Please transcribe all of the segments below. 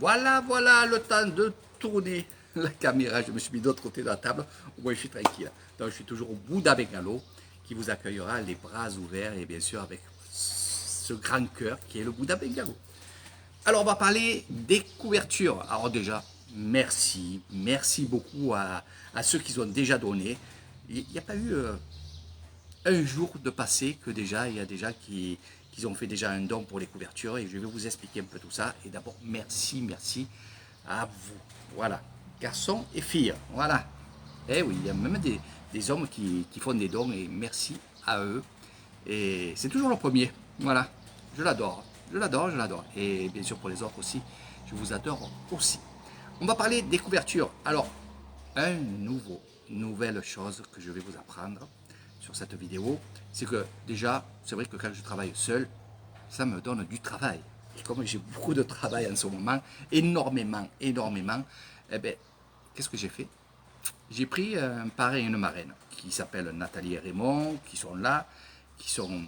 Voilà le temps de tourner la caméra. Je me suis mis de l'autre côté de la table. Au moins, je suis tranquille. Donc, je suis toujours au Bouddha Bengalo qui vous accueillera les bras ouverts et bien sûr avec ce grand cœur qui est le Bouddha Bengalo. Alors, on va parler des couvertures. Alors, déjà, merci beaucoup à ceux qui ont déjà donné. Il n'y a pas eu un jour de passé que déjà, il y a déjà qui ont fait déjà un don pour les couvertures et je vais vous expliquer un peu tout ça. Et d'abord, merci à vous. Voilà, garçons et filles, voilà. Eh oui, il y a même des hommes qui font des dons et merci à eux. Et c'est toujours le premier, voilà. Je l'adore, je l'adore, je l'adore. Et bien sûr pour les autres aussi, je vous adore aussi. On va parler des couvertures. Alors, nouvelle chose que je vais vous apprendre sur cette vidéo, c'est que déjà, c'est vrai que quand je travaille seul, ça me donne du travail. Et comme j'ai beaucoup de travail en ce moment, énormément, eh bien, qu'est-ce que j'ai fait? J'ai pris un parrain et une marraine qui s'appellent Nathalie et Raymond, qui sont là, qui sont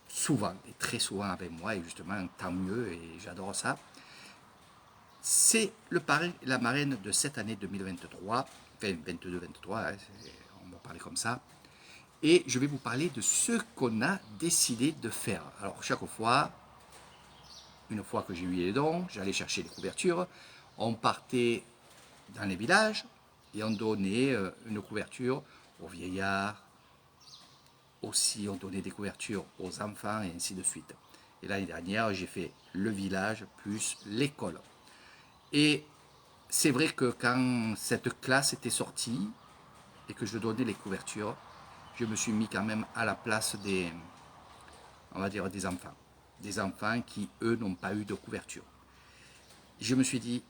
souvent et très souvent avec moi, et justement, tant mieux, et j'adore ça. C'est le parrain et la marraine de cette année 2023, enfin 22-23, hein, on va parler comme ça. Et je vais vous parler de ce qu'on a décidé de faire. Alors chaque fois, une fois que j'ai eu les dons, j'allais chercher les couvertures, on partait dans les villages et on donnait une couverture aux vieillards, aussi on donnait des couvertures aux enfants et ainsi de suite. Et l'année dernière, j'ai fait le village plus l'école. Et c'est vrai que quand cette classe était sortie et que je donnais les couvertures, je me suis mis quand même à la place des, on va dire, des enfants. Des enfants qui, eux, n'ont pas eu de couverture. Je me suis dit,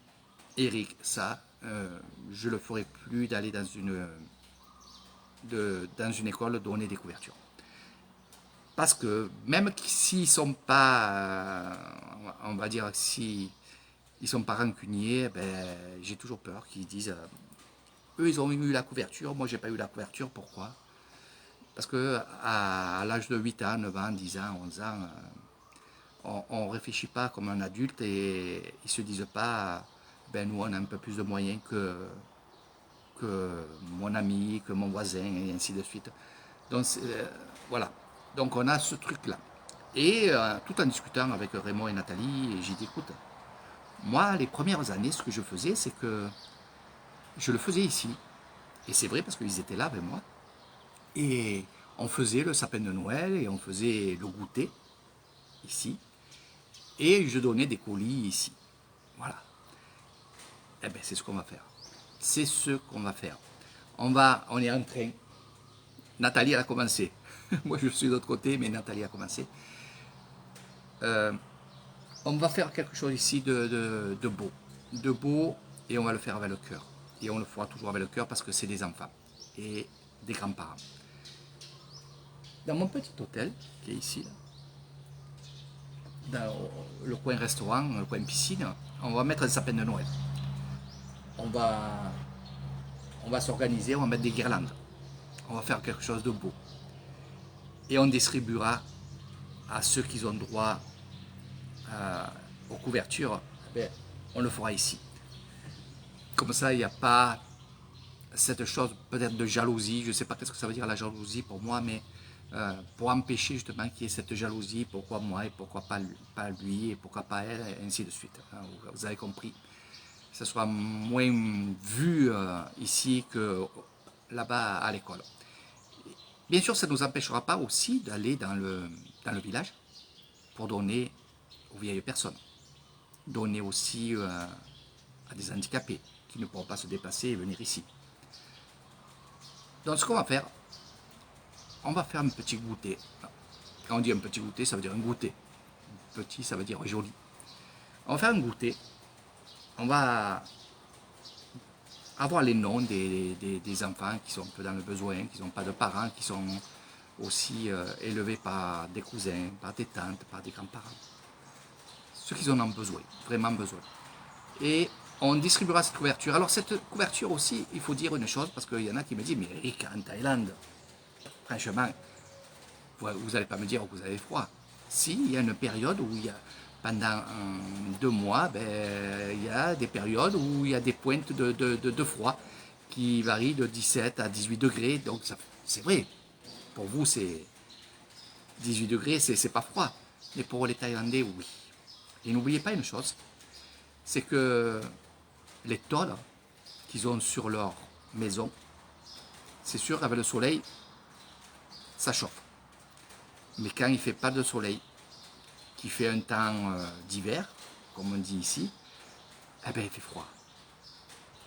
Eric, ça, je ne le ferai plus d'aller dans une école donner des couvertures. Parce que même s'ils ne sont pas, on va dire, si ils sont pas rancuniers, ben, j'ai toujours peur qu'ils disent, eux ils ont eu la couverture, moi j'ai pas eu la couverture, pourquoi? Parce que à l'âge de 8 ans, 9 ans, 10 ans, 11 ans, on ne réfléchit pas comme un adulte et ils ne se disent pas, ben nous on a un peu plus de moyens que mon ami, que mon voisin, et ainsi de suite. Donc voilà, donc on a ce truc-là. Et tout en discutant avec Raymond et Nathalie, j'ai dit, écoute, moi les premières années, ce que je faisais, c'est que je le faisais ici. Et c'est vrai parce qu'ils étaient là avec moi. Et on faisait le sapin de Noël et on faisait le goûter ici. Et je donnais des colis ici. Voilà. Eh bien, c'est ce qu'on va faire. C'est ce qu'on va faire. On est en train. Nathalie, elle a commencé. Moi, je suis de l'autre côté, mais Nathalie a commencé. On va faire quelque chose ici de beau. De beau, et on va le faire avec le cœur. Et on le fera toujours avec le cœur parce que c'est des enfants et des grands-parents. Dans mon petit hôtel, qui est ici, là, dans le coin restaurant, le coin piscine, on va mettre un sapin de Noël. On va s'organiser, on va mettre des guirlandes. On va faire quelque chose de beau. Et on distribuera à ceux qui ont droit aux couvertures, ben, on le fera ici. Comme ça, il n'y a pas cette chose peut-être de jalousie. Je ne sais pas qu'est-ce que ça veut dire la jalousie pour moi, mais pour empêcher justement qu'il y ait cette jalousie, pourquoi moi et pourquoi pas lui et pourquoi pas elle, et ainsi de suite. Vous avez compris. Que ce soit moins vu ici que là-bas à l'école. Bien sûr, ça ne nous empêchera pas aussi d'aller dans le village pour donner aux vieilles personnes. Donner aussi à des handicapés qui ne pourront pas se déplacer et venir ici. Donc ce qu'on va faire, on va faire un petit goûter. Quand on dit un petit goûter, ça veut dire un goûter. Petit, ça veut dire joli. On va faire un goûter. On va avoir les noms des enfants qui sont un peu dans le besoin, qui n'ont pas de parents, qui sont aussi élevés par des cousins, par des tantes, par des grands-parents. Ceux qui en ont besoin, vraiment besoin. Et on distribuera cette couverture. Alors cette couverture aussi, il faut dire une chose, parce qu'il y en a qui me disent, mais Eric, en Thaïlande, franchement, vous n'allez pas me dire que vous avez froid. Si, il y a une période où il y a pendant 2 mois, il y a des périodes où il y a des pointes de froid qui varient de 17 à 18 degrés. Donc c'est vrai, pour vous c'est 18 degrés, c'est pas froid. Mais pour les Thaïlandais, oui. Et n'oubliez pas une chose, c'est que les tôles qu'ils ont sur leur maison, c'est sûr qu'avec le soleil, ça chauffe. Mais quand il ne fait pas de soleil, qu'il fait un temps d'hiver, comme on dit ici, eh bien il fait froid.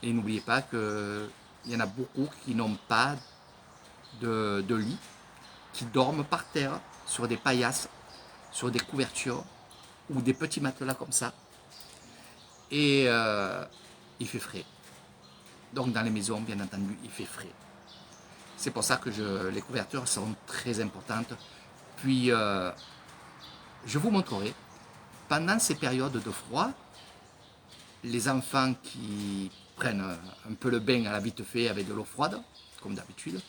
Et n'oubliez pas qu'il y en a beaucoup qui n'ont pas de lit, qui dorment par terre, sur des paillasses, sur des couvertures, ou des petits matelas comme ça. Et il fait frais. Donc dans les maisons, bien entendu, il fait frais. C'est pour ça que les couvertures sont très importantes. Puis, je vous montrerai, pendant ces périodes de froid, les enfants qui prennent un peu le bain à la vite fait avec de l'eau froide, comme d'habitude,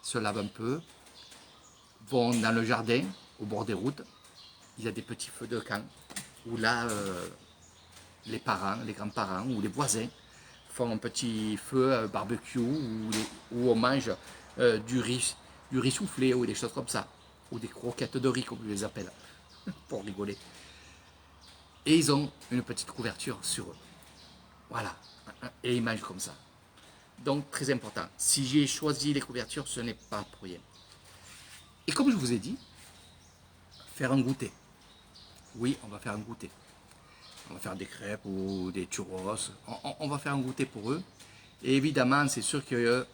se lavent un peu, vont dans le jardin, au bord des routes. Il y a des petits feux de camp, où là, les parents, les grands-parents ou les voisins font un petit feu barbecue où on mange du riz soufflé ou des choses comme ça, ou des croquettes de riz comme je les appelle, pour rigoler. Et ils ont une petite couverture sur eux. Voilà, et ils mangent comme ça. Donc très important, si j'ai choisi les couvertures, ce n'est pas pour rien. Et comme je vous ai dit, faire un goûter. Oui, on va faire un goûter. On va faire des crêpes ou des churros. On va faire un goûter pour eux. Et évidemment, c'est sûr que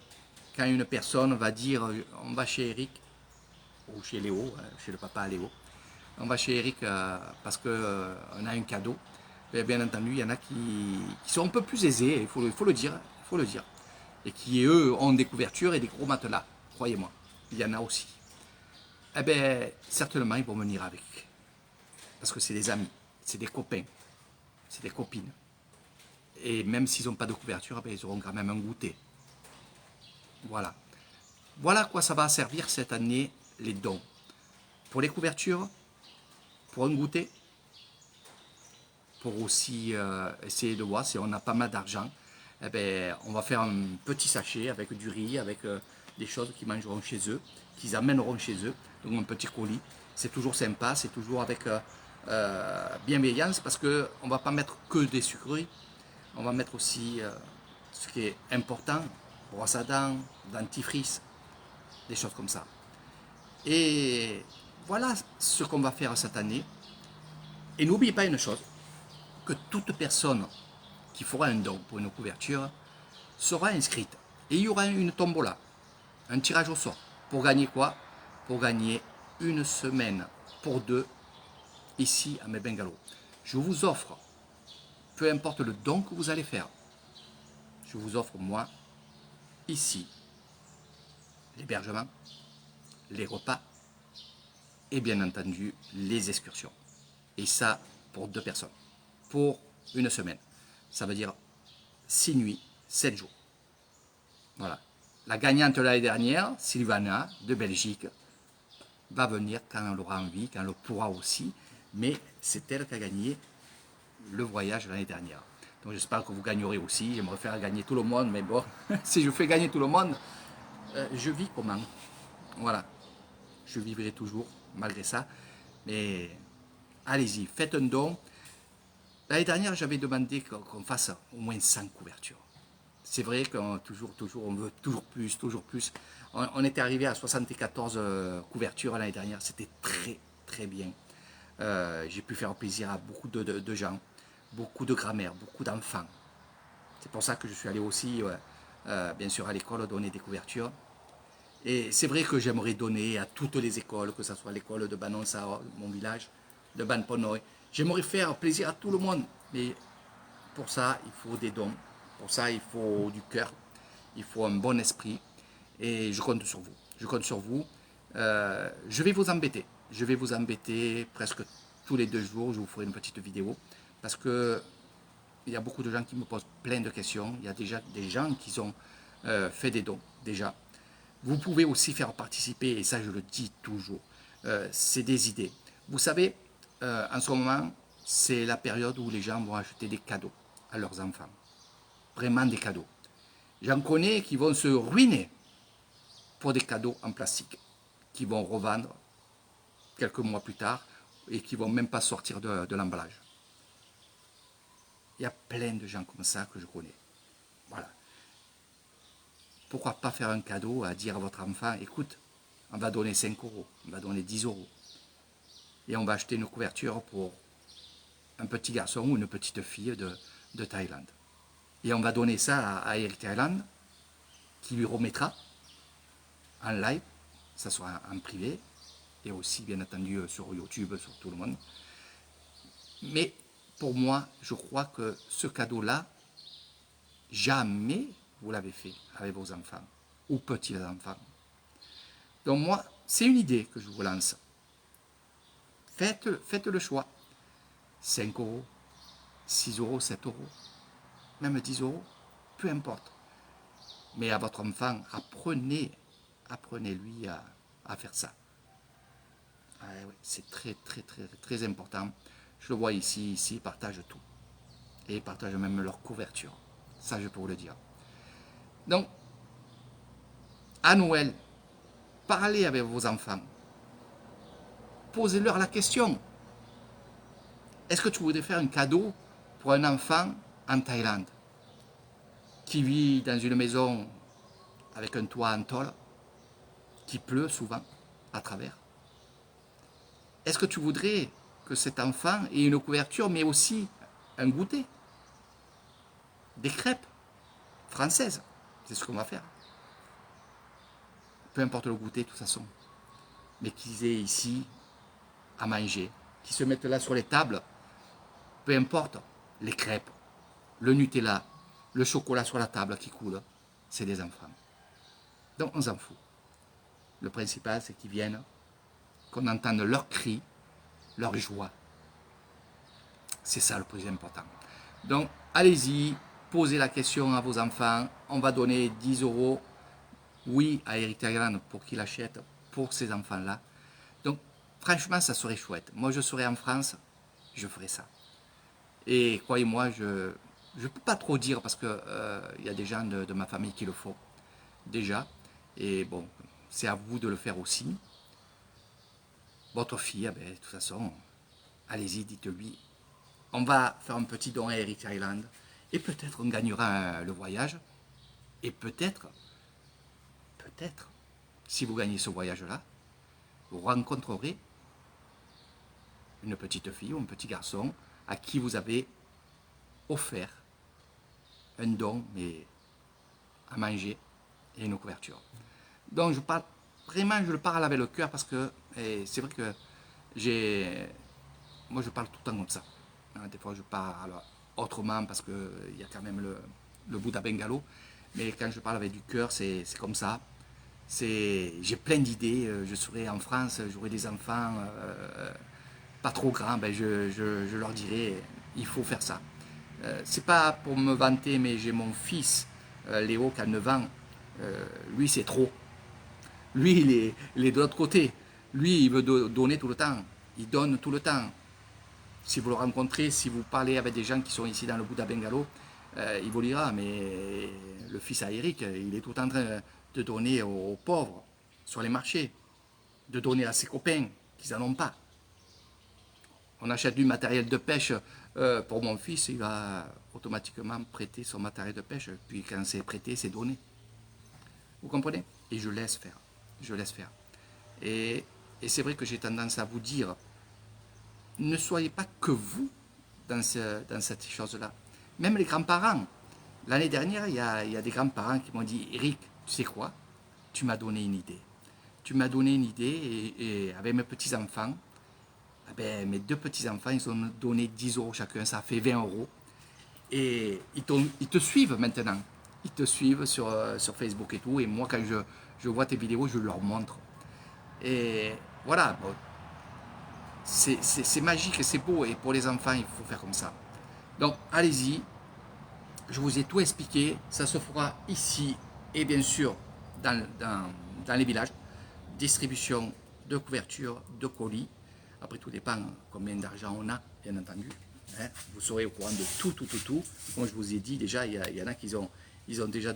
quand une personne va dire on va chez Eric, ou chez Léo, chez le papa Léo, on va chez Eric parce qu'on a un cadeau, bien entendu, il y en a qui sont un peu plus aisés, il faut le dire, et qui, eux, ont des couvertures et des gros matelas, croyez-moi, il y en a aussi. Eh bien, certainement, ils vont venir avec, parce que c'est des amis, c'est des copains, c'est des copines. Et même s'ils n'ont pas de couverture, ils auront quand même un goûter. Voilà. Voilà à quoi ça va servir cette année, les dons. Pour les couvertures, pour un goûter, pour aussi essayer de voir si on a pas mal d'argent, eh bien, on va faire un petit sachet avec du riz, avec des choses qu'ils mangeront chez eux, qu'ils amèneront chez eux, donc un petit colis. C'est toujours sympa, c'est toujours avec bienveillance parce qu'on ne va pas mettre que des sucreries, on va mettre aussi ce qui est important, brosse à dents, dentifrice, des choses comme ça. Et voilà ce qu'on va faire cette année. Et n'oubliez pas une chose, que toute personne qui fera un don pour une couverture sera inscrite. Et il y aura une tombola, un tirage au sort. Pour gagner quoi? Pour gagner une semaine pour 2 ici à mes bungalows. Je vous offre, peu importe le don que vous allez faire, je vous offre moi, ici, l'hébergement, les repas et bien entendu les excursions. Et ça pour 2 personnes, pour une semaine. Ça veut dire 6 nuits, 7 jours. Voilà. La gagnante de l'année dernière, Sylvana, de Belgique, va venir quand elle aura envie, quand elle pourra aussi, mais c'est elle qui a gagné le voyage l'année dernière. Donc j'espère que vous gagnerez aussi. J'aimerais faire gagner tout le monde, mais bon, si je fais gagner tout le monde, je vis comment? Voilà. Je vivrai toujours, malgré ça. Mais allez-y, faites un don. L'année dernière, j'avais demandé qu'on fasse au moins 100 couvertures. C'est vrai qu'on on veut toujours plus, toujours plus. On était arrivé à 74 couvertures l'année dernière. C'était très, très bien. J'ai pu faire plaisir à beaucoup de gens, beaucoup de grands-mères, beaucoup d'enfants. C'est pour ça que je suis allé aussi, bien sûr, à l'école donner des couvertures. Et c'est vrai que j'aimerais donner à toutes les écoles, que ce soit l'école de Banonsao, mon village, de Ban Ponoy. J'aimerais faire plaisir à tout le monde. Mais pour ça, il faut des dons. Pour ça, il faut du cœur. Il faut un bon esprit. Et je compte sur vous. Je compte sur vous. Je vais vous embêter. Je vais vous embêter presque tous les 2 jours. Je vous ferai une petite vidéo. Parce que il y a beaucoup de gens qui me posent plein de questions. Il y a déjà des gens qui ont fait des dons, déjà. Vous pouvez aussi faire participer, et ça je le dis toujours, c'est des idées. Vous savez, en ce moment, c'est la période où les gens vont acheter des cadeaux à leurs enfants. Vraiment des cadeaux. J'en connais qui vont se ruiner pour des cadeaux en plastique, qui vont revendre quelques mois plus tard et qui ne vont même pas sortir de l'emballage. Il y a plein de gens comme ça que je connais. Voilà. Pourquoi pas faire un cadeau à dire à votre enfant, écoute, on va donner 5 euros, on va donner 10 euros. Et on va acheter une couverture pour un petit garçon ou une petite fille de Thaïlande. Et on va donner ça à Eric Thaïlande, qui lui remettra en live, ça sera en privé, et aussi bien entendu sur YouTube, sur tout le monde. Mais pour moi, je crois que ce cadeau-là, jamais vous l'avez fait avec vos enfants ou petits-enfants. Donc moi, c'est une idée que je vous lance. Faites le choix. 5 euros, 6 euros, 7 euros, même 10 euros, peu importe. Mais à votre enfant, apprenez-lui à faire ça. Ah ouais, c'est très, très, très, très important. Je le vois ici, ils partagent tout. Et ils partagent même leur couverture. Ça, je peux vous le dire. Donc, à Noël, parlez avec vos enfants. Posez-leur la question. Est-ce que tu voudrais faire un cadeau pour un enfant en Thaïlande qui vit dans une maison avec un toit en tôle, qui pleut souvent à travers? Est-ce que tu voudrais que cet enfant ait une couverture, mais aussi un goûter? Des crêpes françaises, c'est ce qu'on va faire. Peu importe le goûter, de toute façon. Mais qu'ils aient ici à manger, qu'ils se mettent là sur les tables, peu importe, les crêpes, le Nutella, le chocolat sur la table qui coule, c'est des enfants. Donc on s'en fout. Le principal, c'est qu'ils viennent, qu'on entende leurs cris, leur joie. C'est ça le plus important. Donc allez-y, posez la question à vos enfants. On va donner 10 euros, oui, à Eric Thaïlande pour qu'il achète pour ces enfants-là. Donc franchement, ça serait chouette. Moi, je serais en France, je ferais ça. Et croyez-moi, je ne peux pas trop dire parce que y a des gens de ma famille qui le font déjà. Et bon, c'est à vous de le faire aussi. Votre fille, eh ben, de toute façon, allez-y, dites-lui. On va faire un petit don à Eric Island et peut-être on gagnera le voyage. Et peut-être, si vous gagnez ce voyage-là, vous rencontrerez une petite fille ou un petit garçon à qui vous avez offert un don, mais à manger et une couverture. Donc je parle vraiment, je le parle avec le cœur parce que c'est vrai que moi je parle tout le temps comme ça. Des fois je parle autrement parce qu'il y a quand même le Bouddha Bengalo, mais quand je parle avec du cœur, c'est comme ça. J'ai plein d'idées, je serai en France, j'aurai des enfants pas trop grands, ben je leur dirai, il faut faire ça. C'est pas pour me vanter, mais j'ai mon fils Léo qui a 9 ans, lui c'est trop. Lui il est de l'autre côté. Lui il veut donner tout le temps, il donne tout le temps. Si vous le rencontrez, si vous parlez avec des gens qui sont ici dans le Bouddha Bengalo, il vous dira, mais le fils à Eric, il est tout en train de donner aux pauvres sur les marchés, de donner à ses copains qui n'en ont pas. On achète du matériel de pêche pour mon fils, il va automatiquement prêter son matériel de pêche, puis quand c'est prêté, c'est donné. Vous comprenez? Et je laisse faire. Je laisse faire. Et c'est vrai que j'ai tendance à vous dire, ne soyez pas que vous dans cette chose-là. Même les grands-parents. L'année dernière, il y a des grands-parents qui m'ont dit, Eric, tu sais quoi? Tu m'as donné une idée. Tu m'as donné une idée et avec mes petits-enfants, eh ben, mes 2 petits-enfants, ils ont donné 10 euros chacun, ça fait 20 euros. Et ils te suivent maintenant. Ils te suivent sur Facebook et tout. Et moi, quand je vois tes vidéos, je leur montre. Et voilà, bon, c'est magique et c'est beau. Et pour les enfants, il faut faire comme ça. Donc, allez-y. Je vous ai tout expliqué. Ça se fera ici et bien sûr dans les villages. Distribution de couvertures, de colis. Après, tout dépend combien d'argent on a, bien entendu. Hein. Vous serez au courant de tout. Comme je vous ai dit, déjà, il y en a qui ont déjà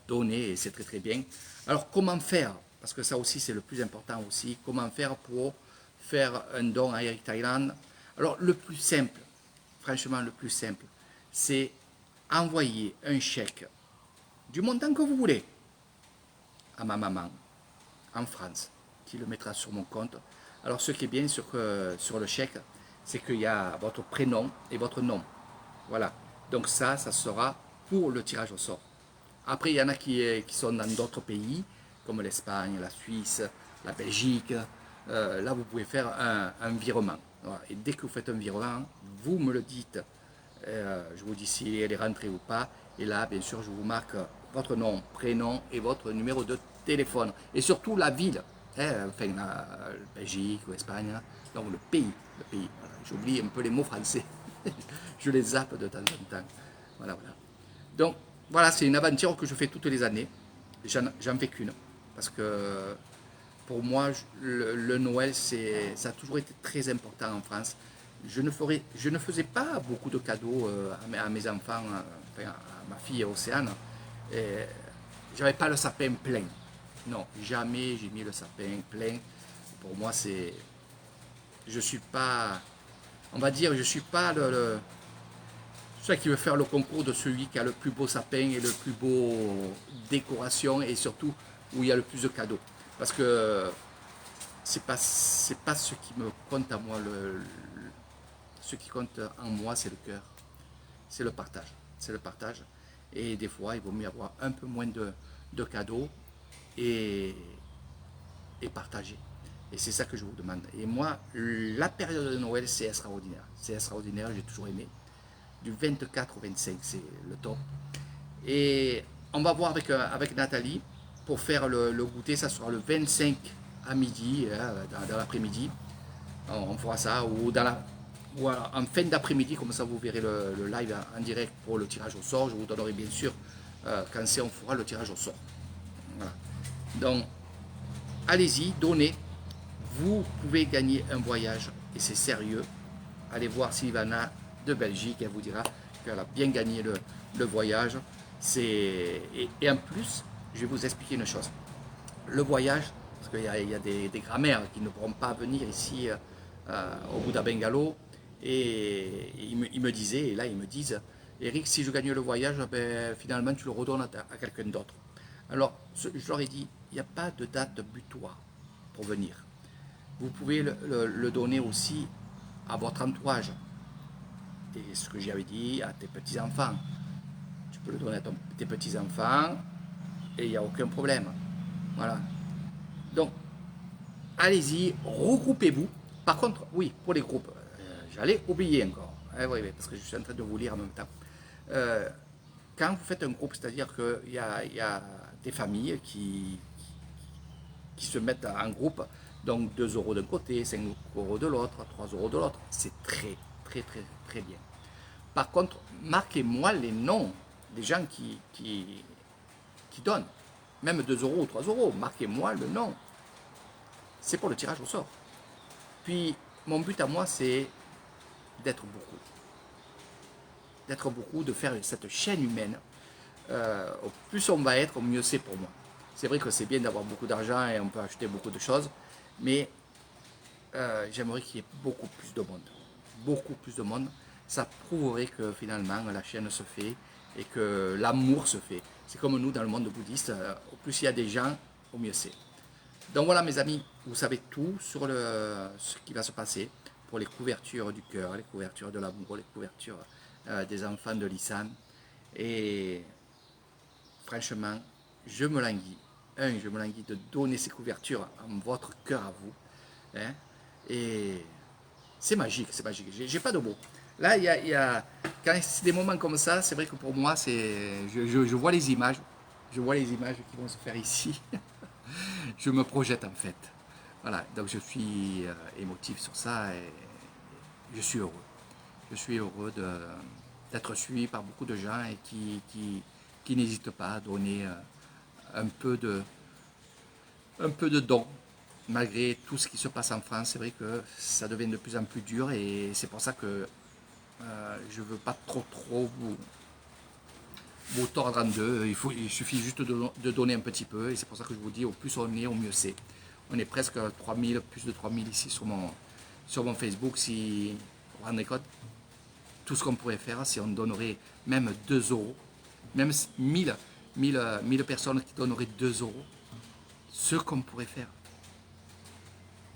donné et c'est très bien. Alors, comment faire? Parce que ça aussi, c'est le plus important aussi. Comment faire pour faire un don à Eric Thailand? Alors, le plus simple, franchement, le plus simple, c'est envoyer un chèque du montant que vous voulez à ma maman en France, qui le mettra sur mon compte. Alors, ce qui est bien sur le chèque, c'est qu'il y a votre prénom et votre nom. Voilà. Donc ça sera pour le tirage au sort. Après, il y en a qui sont dans d'autres pays, comme l'Espagne, la Suisse, la Belgique. Là, vous pouvez faire un virement. Voilà. Et dès que vous faites un virement, vous me le dites. Je vous dis si elle est rentrée ou pas. Et là, bien sûr, je vous marque votre nom, prénom et votre numéro de téléphone. Et surtout la ville, hein, enfin la Belgique ou Espagne, donc le pays. Voilà. J'oublie un peu les mots français. Je les zappe de temps en temps. Voilà. Donc, voilà, c'est une aventure que je fais toutes les années. J'en fais qu'une. Parce que pour moi, le Noël, ça a toujours été très important en France. Je ne faisais pas beaucoup de cadeaux à mes enfants, enfin, à ma fille Océane. J'avais pas le sapin plein. Non, jamais j'ai mis le sapin plein. Pour moi, je suis pas, on va dire, je suis pas celui qui veut faire le concours de celui qui a le plus beau sapin et le plus beau décoration et surtout où il y a le plus de cadeaux. Parce que c'est pas ce qui me compte à moi. Ce qui compte en moi, c'est le cœur. C'est le partage. C'est le partage. Et des fois, il vaut mieux avoir un peu moins de cadeaux et partager. Et c'est ça que je vous demande. Et moi, la période de Noël, c'est extraordinaire. C'est extraordinaire, j'ai toujours aimé. Du 24 au 25, c'est le top. Et on va voir avec Nathalie pour faire le goûter. Ça sera le 25 à midi, hein, dans l'après-midi. On fera ça ou en fin d'après-midi, comme ça vous verrez le live en direct pour le tirage au sort. Je vous donnerai bien sûr quand on fera le tirage au sort. Voilà. Donc, allez-y, donnez. Vous pouvez gagner un voyage et c'est sérieux. Allez voir Sylvana de Belgique, elle vous dira qu'elle a bien gagné le voyage. Et en plus, je vais vous expliquer une chose. Le voyage, parce qu'il y a des grands-mères qui ne pourront pas venir ici au Bouddha Bungalow, et ils me disaient, et là ils me disent, Eric, si je gagne le voyage, ben, finalement tu le redonnes à quelqu'un d'autre. Alors, je leur ai dit, il n'y a pas de date butoir pour venir. Vous pouvez le donner aussi à votre entourage. Et ce que j'avais dit à tes petits-enfants. Tu peux le donner à tes petits-enfants et il n'y a aucun problème. Voilà. Donc, allez-y, regroupez-vous. Par contre, oui, pour les groupes, j'allais oublier encore. Oui, parce que je suis en train de vous lire en même temps. Quand vous faites un groupe, c'est-à-dire qu'il y a des familles qui se mettent en groupe, donc 2 euros d'un côté, 5 euros de l'autre, 3 euros de l'autre, c'est très bien. Par contre, marquez-moi les noms des gens qui donnent, même 2 euros ou 3 euros, marquez-moi le nom. C'est pour le tirage au sort. Puis, mon but à moi, c'est d'être beaucoup, de faire cette chaîne humaine. Au plus on va être, au mieux c'est pour moi. C'est vrai que c'est bien d'avoir beaucoup d'argent et on peut acheter beaucoup de choses, mais j'aimerais qu'il y ait beaucoup plus de monde. Beaucoup plus de monde. Ça prouverait que finalement la chaîne se fait et que l'amour se fait. C'est comme nous dans le monde bouddhiste, au plus il y a des gens, au mieux c'est. Donc voilà mes amis, vous savez tout sur ce qui va se passer pour les couvertures du cœur, les couvertures de l'amour, les couvertures des enfants de l'Islam. Et franchement, je me languis. Je me languis de donner ces couvertures en votre cœur à vous. Hein, et c'est magique, c'est magique. J'ai pas de mots. Là, quand c'est des moments comme ça, c'est vrai que pour moi, je vois les images. Je vois les images qui vont se faire ici. Je me projette en fait. Voilà, donc je suis émotif sur ça et je suis heureux. Je suis heureux d'être suivi par beaucoup de gens et qui n'hésitent pas à donner un peu de dons malgré tout ce qui se passe en France, c'est vrai que ça devient de plus en plus dur et c'est pour ça que je ne veux pas trop vous tordre en deux. Il suffit juste de donner un petit peu et c'est pour ça que je vous dis au plus on est, au mieux c'est. On est presque 3000, plus de 3000 ici sur mon Facebook. Si vous vous rendez compte, tout ce qu'on pourrait faire si on donnerait même 2 euros, même 1000 personnes qui donneraient 2 euros, ce qu'on pourrait faire.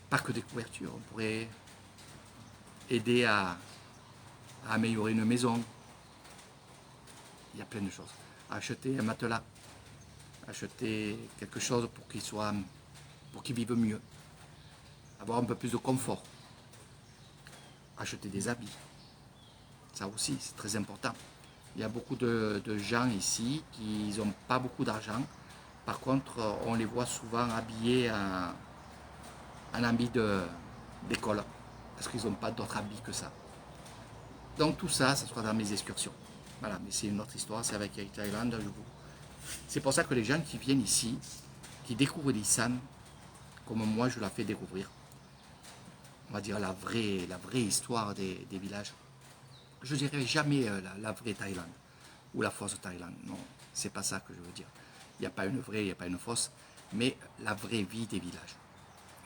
Pas que des couvertures, on pourrait aider à améliorer une maison. Il y a plein de choses. Acheter un matelas, acheter quelque chose pour qu'ils vivent mieux, avoir un peu plus de confort, acheter des habits. Ça aussi, c'est très important. Il y a beaucoup de gens ici qui n'ont pas beaucoup d'argent. Par contre, on les voit souvent habillés en habits d'école, parce qu'ils n'ont pas d'autres habits que ça. Donc tout ça, ça sera dans mes excursions. Voilà, mais c'est une autre histoire, c'est avec Air Thailand. C'est pour ça que les gens qui viennent ici, qui découvrent l'Isan, comme moi je la fais découvrir, on va dire la vraie histoire des villages. Je ne dirais jamais la vraie Thaïlande ou la fausse Thaïlande. Non, c'est pas ça que je veux dire. Il n'y a pas une vraie, il n'y a pas une fausse, mais la vraie vie des villages.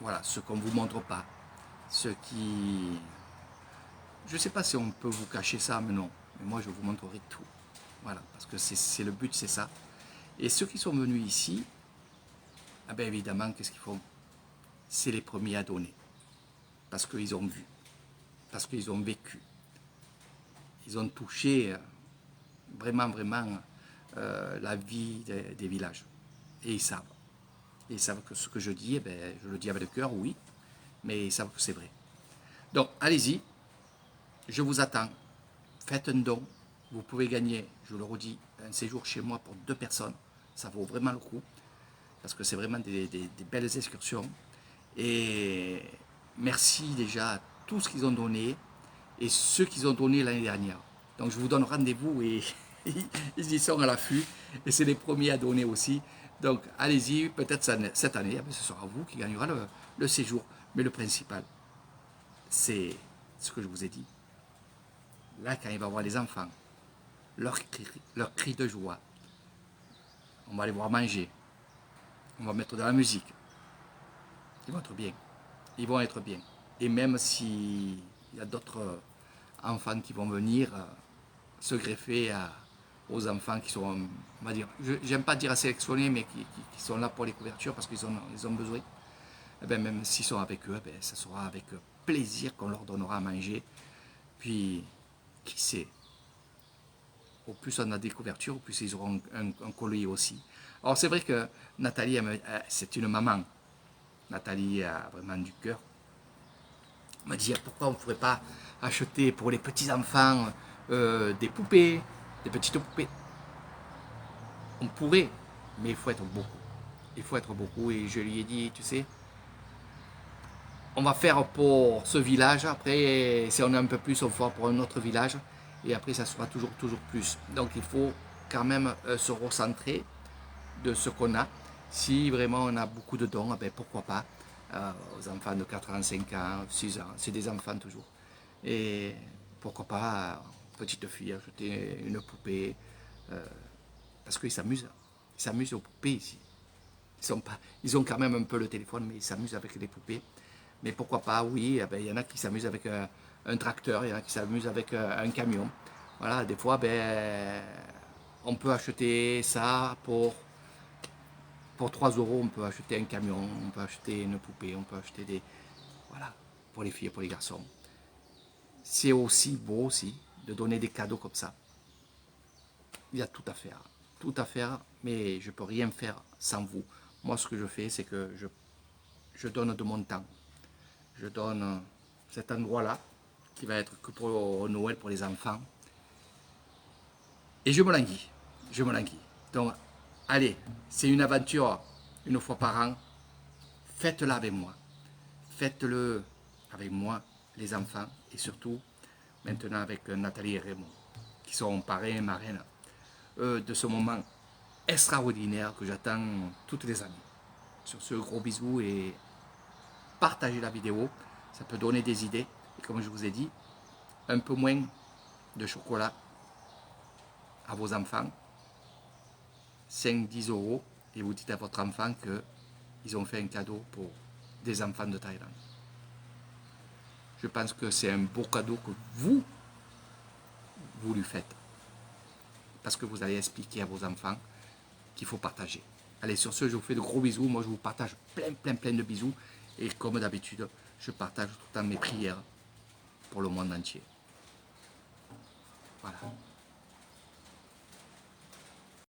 Voilà, ce qu'on ne vous montre pas, ce qui... Je ne sais pas si on peut vous cacher ça, mais non. Mais moi, je vous montrerai tout. Voilà, parce que c'est le but, c'est ça. Et ceux qui sont venus ici, eh bien évidemment, qu'est-ce qu'ils font? C'est les premiers à donner. Parce qu'ils ont vu, parce qu'ils ont vécu. Ils ont touché vraiment la vie des villages. Et ils savent. Et ils savent que ce que je dis, eh bien, je le dis avec le cœur, oui, mais ils savent que c'est vrai. Donc, allez-y, je vous attends. Faites un don. Vous pouvez gagner, je le redis, un séjour chez moi pour 2 personnes. Ça vaut vraiment le coup, parce que c'est vraiment des belles excursions. Et merci déjà à tous ce qu'ils ont donné et ceux qu'ils ont donné l'année dernière. Donc je vous donne rendez-vous et ils y sont à l'affût. Et c'est les premiers à donner aussi. Donc allez-y, peut-être cette année, ce sera vous qui gagnera le séjour. Mais le principal, c'est ce que je vous ai dit. Là, quand il va voir les enfants, leur cri de joie, on va les voir manger, on va mettre de la musique. Ils vont être bien. Ils vont être bien. Et même s'il y a d'autres enfants qui vont venir se greffer aux enfants qui sont, on va dire, j'aime pas dire à sélectionner, mais qui sont là pour les couvertures parce qu'ils ils ont besoin. Et bien, même s'ils sont avec eux, bien, ça sera avec plaisir qu'on leur donnera à manger. Puis, qui sait, au plus on a des couvertures, au plus ils auront un collier aussi. Alors c'est vrai que Nathalie, c'est une maman. Nathalie a vraiment du cœur. Elle m'a dit pourquoi on ne pourrait pas acheter pour les petits-enfants des poupées, des petites poupées. On pourrait, mais il faut être beaucoup. Il faut être beaucoup et je lui ai dit, tu sais, on va faire pour ce village, après si on a un peu plus, on fera pour un autre village et après ça sera toujours plus. Donc il faut quand même se recentrer de ce qu'on a. Si vraiment on a beaucoup de dons, ben pourquoi pas aux enfants de 4 ans, 5 ans, 6 ans, c'est des enfants toujours. Et pourquoi pas, petite fille, acheter une poupée, parce qu'ils s'amusent. Ils s'amusent aux poupées ici. Ils ont quand même un peu le téléphone, mais ils s'amusent avec les poupées. Mais pourquoi pas, oui, il y en a qui s'amusent avec un tracteur, il y en a qui s'amusent avec un camion. Voilà, des fois, on peut acheter ça pour 3 euros, on peut acheter un camion, on peut acheter une poupée, on peut acheter des... Voilà, pour les filles et pour les garçons. C'est aussi beau aussi de donner des cadeaux comme ça. Il y a tout à faire, mais je ne peux rien faire sans vous. Moi, ce que je fais, c'est que je donne de mon temps. Je donne cet endroit-là, qui va être que pour Noël, pour les enfants. Et je me languis. Je me languis. Donc, allez, c'est une aventure une fois par an. Faites-la avec moi. Faites-le avec moi, les enfants, et surtout maintenant avec Nathalie et Raymond, qui sont parrains et marraines de ce moment extraordinaire que j'attends toutes les années. Sur ce, gros bisous et partagez la vidéo, ça peut donner des idées. Et comme je vous ai dit, un peu moins de chocolat à vos enfants, 5-10 euros, et vous dites à votre enfant qu'ils ont fait un cadeau pour des enfants de Thaïlande. Je pense que c'est un beau cadeau que vous lui faites. Parce que vous allez expliquer à vos enfants qu'il faut partager. Allez, sur ce, je vous fais de gros bisous. Moi, je vous partage plein de bisous. Et comme d'habitude, je partage tout le temps mes prières pour le monde entier. Voilà.